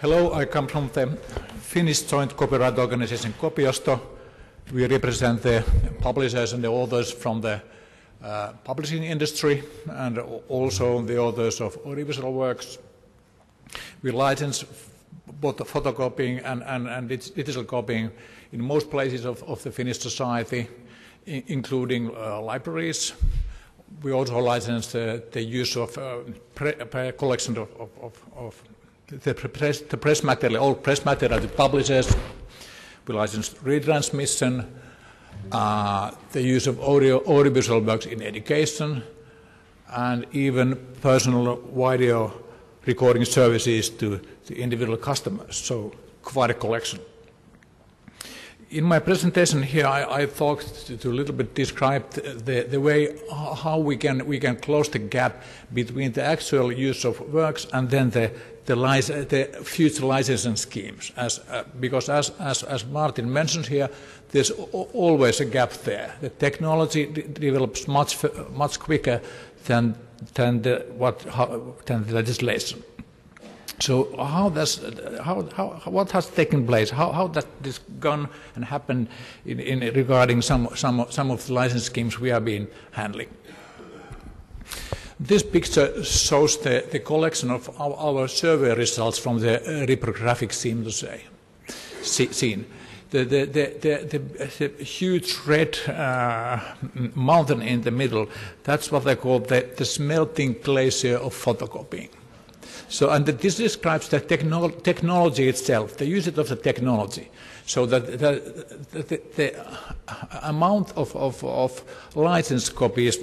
Hello, I come from the Finnish joint copyright organization Kopiosto. We represent the publishers and the authors from the publishing industry and also the authors of audiovisual works. We license both the photocopying and digital copying in most places of the Finnish society, including libraries. We also license the use of collection of the press material, all press material to publishers. We license retransmission, the use of audiovisual works in education, and even personal video recording services to individual customers, so quite a collection. In my presentation here, I thought to a little bit describe the way how we can close the gap between the actual use of works and then the future licensing schemes. Because as Martin mentioned here, there's always a gap there. The technology develops much quicker than the legislation. So what has taken place? How that this gone and happened in regarding some of the license schemes we have been handling? This picture shows the collection of our survey results from the reprographic scene. The huge red mountain in the middle, that's what they call the smelting glacier of photocopying. So, and this describes the technology itself, the usage of the technology. So that the amount of licensed copies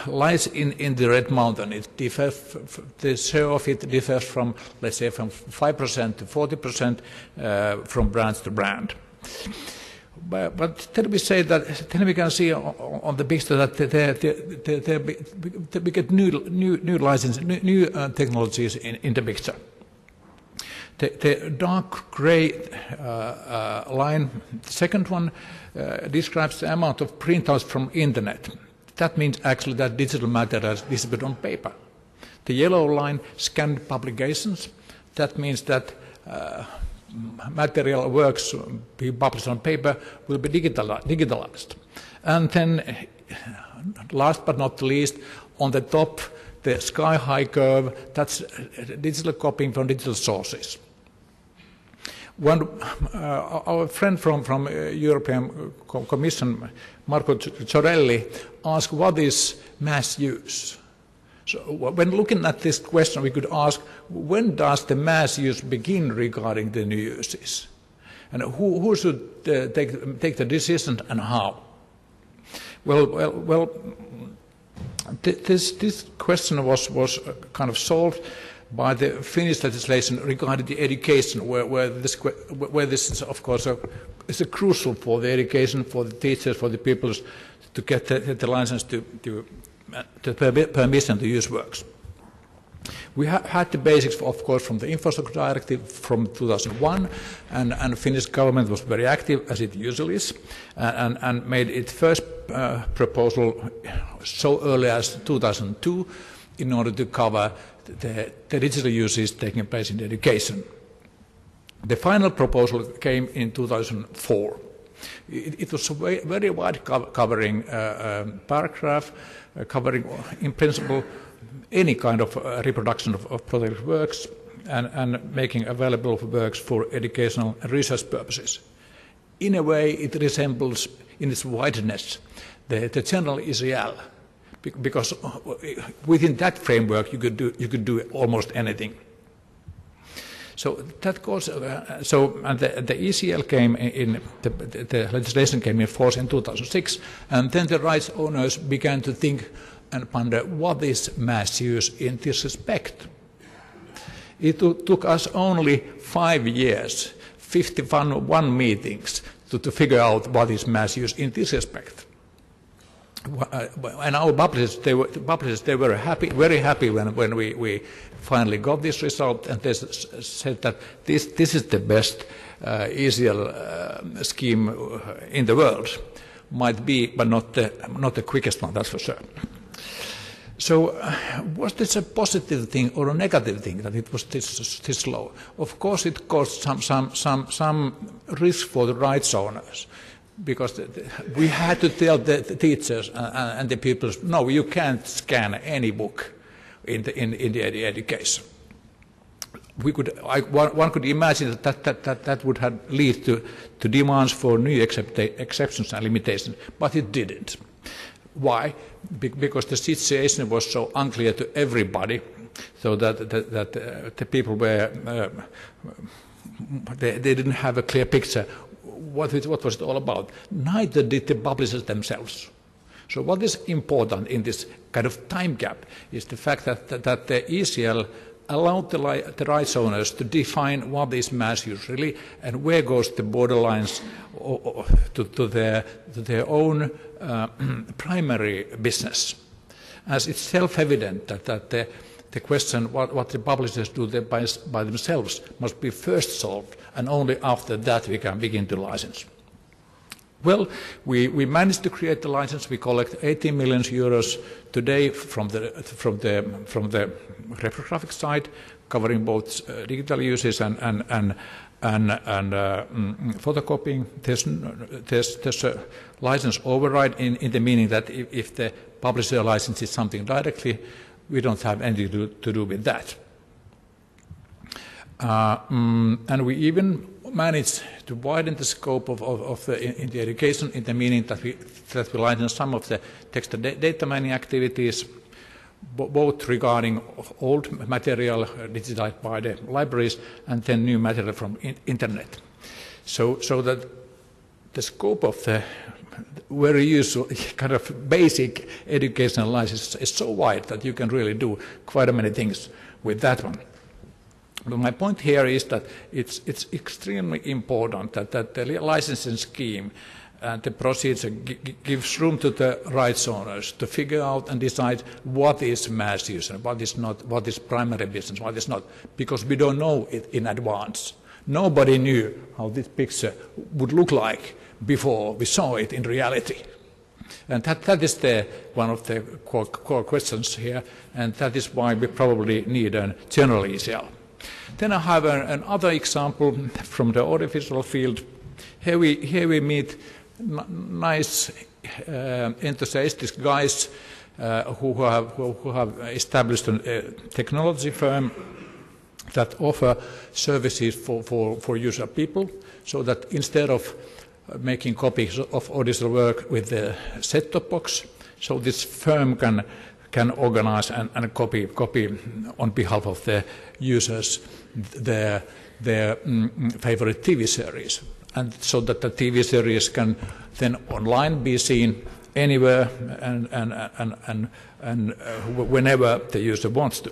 lies in the red mountain. It differs, the share of it differs from, let's say, from 5% to 40% from brand to brand. But then we say that then we can see on the picture that we get new license, new technologies in the picture. The dark grey line, the second one, describes the amount of printouts from internet. That means actually that digital material is distributed on paper. The yellow line, scanned publications. That means that material works being published on paper will be digitalized. And then, last but not least, on the top, the sky-high curve, that's digital copying from digital sources. Our friend from European Commission, Marco Ciorelli, asked what is mass use? So when looking at this question, we could ask, when does the mass use begin regarding the new uses? And who should take the decision and how? Well, this question was kind of solved by the Finnish legislation regarding the education, where this is, of course, is crucial for the education, for the teachers, for the pupils to get the license the permission to use works. We had the basics, of course, from the Infrastructure Directive from 2001, and the Finnish government was very active, as it usually is, and made its first proposal so early as 2002 in order to cover the digital uses taking place in education. The final proposal came in 2004. It was a very wide covering paragraph, covering in principle any kind of reproduction of protected works and making available works for educational and research purposes. In a way, it resembles in its wideness the general ICL, because within that framework you could do almost anything. So that goes. And the ECL came in. The legislation came in force in 2006, and then the rights owners began to think and ponder what is mass use in this respect. It took us only 5 years, 51 meetings to figure out what is mass use in this respect. And our publishers, they were happy, very happy when we finally got this result, and they said that this is the best ECL scheme in the world. Might be, but not the quickest one, that's for sure. So was this a positive thing or a negative thing that it was this low? Of course it caused some risk for the rights owners, because we had to tell the teachers and the pupils, no, you can't scan any book in the education. One could imagine that would have lead to demands for new exceptions and limitations, but it didn't. Why? Because the situation was so unclear to everybody, so that the people were they didn't have a clear picture what was it all about. Neither did the publishers themselves. So what is important in this kind of time gap is the fact that the ECL allowed the rights owners to define what is mass use really, and where goes the borderlines to their own primary business. As it's self-evident that the question what the publishers do by themselves must be first solved, and only after that we can begin to license. Well, we managed to create the license. We collect 18 million euros today from the reprographic side, covering both digital uses and photocopying. There's a license override in the meaning that if the publisher licenses something directly, we don't have anything to do with that. And we even managed to widen the scope of the education in the meaning that we license some of the text and data mining activities, both regarding old material digitized by the libraries and then new material from internet. So that the scope of the very useful kind of basic educational license is so wide that you can really do quite many things with that one. But my point here is that it's extremely important that the licensing scheme and the procedure gives room to the rights owners to figure out and decide what is mass use and what is not, what is primary business, what is not, because we don't know it in advance. Nobody knew how this picture would look like before we saw it in reality. And that is one of the core questions here, and that is why we probably need a general ECL. Then I have another example from the audiovisual field. Here we meet nice, enthusiastic guys who have established a technology firm that offer services for user people, so that instead of making copies of audiovisual work with the set-top box, so this firm can organize and copy on behalf of the users their favorite TV series, and so that the TV series can then online be seen anywhere and whenever the user wants to.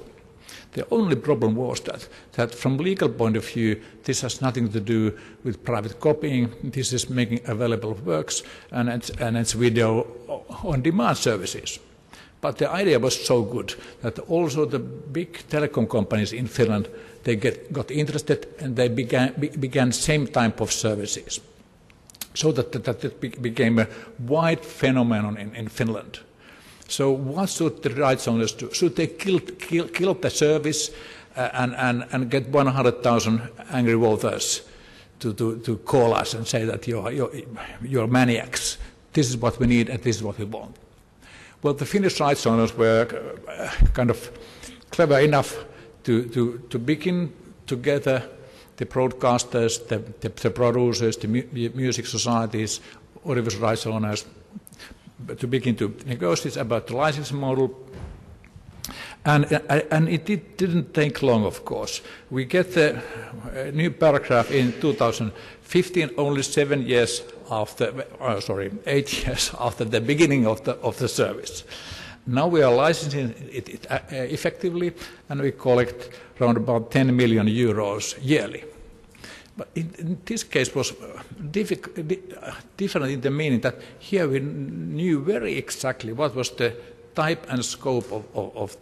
The only problem was that from legal point of view, this has nothing to do with private copying. This is making available works, and it's video on demand services. But the idea was so good that also the big telecom companies in Finland, they got interested, and they began same type of services. So that it became a wide phenomenon in Finland. So what should the rights owners do? Should they kill the service and get 100,000 angry voters to call us and say that you're maniacs? This is what we need and this is what we want. Well, the Finnish rights owners were kind of clever enough to begin together the broadcasters, the producers, the music societies, audiovisual rights owners, to begin to negotiate about the licensing model. And it didn't take long, of course. We get the new paragraph in 2015, only 8 years after the beginning of the service. Now we are licensing it effectively, and we collect around about 10 million euros yearly. But in this case was different in the meaning that here we knew very exactly what was the type and scope of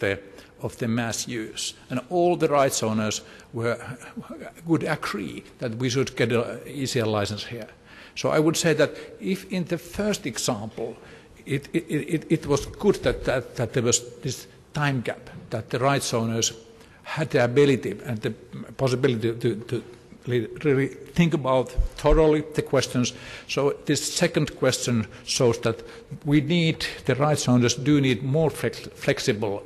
the mass use, and all the rights owners would agree that we should get an ECL license here. So I would say that if in the first example it was good that there was this time gap, that the rights owners had the ability and the possibility to really think about thoroughly the questions. So this second question shows that the rights owners do need more flexible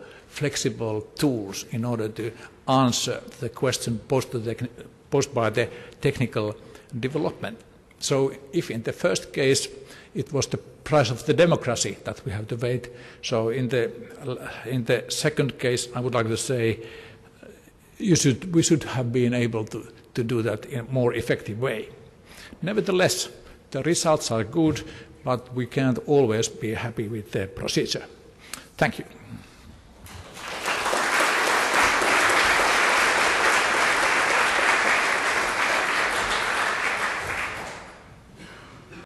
tools in order to answer the question posed by the technical development. So if in the first case it was the price of the democracy that we have to wait, so in the second case I would like to say we should have been able to do that in a more effective way. Nevertheless, the results are good, but we can't always be happy with the procedure. Thank you.